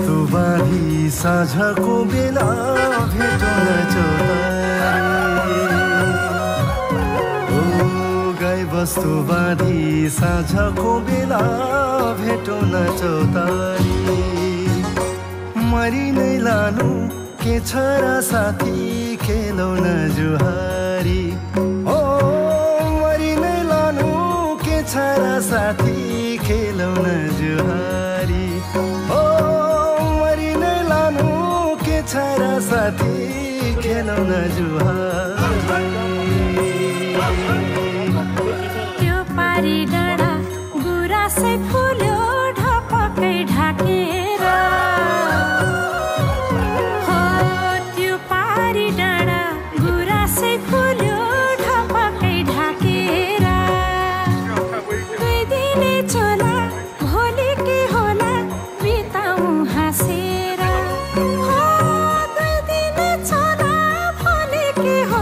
वस्तु बाँधी साँझको बेला भेटौँ न चौतारी। ओ गाई वस्तु बाँधी साँझको बेला भेटौँ न चौतारी। मरि नै लानु के छ र साथी खेलौँ न जुहारी। ओ मरि नै लानु के छ र साथी खेलौँ न जुहारी। ओ मरि नै लानु के छ र साथी खेलौँ न जुहारी। त्यो पारी डाँडा गुराँसै फुल्यो ढपकै ढाकेर। हो त्यो पारी डाँडा गुराँसै फुल्यो ढपकै ढाकेर। दुई दिने चोला भोलि के होला बिताउँ हाँसेर। हो दुई दिने चोला भोलि के होला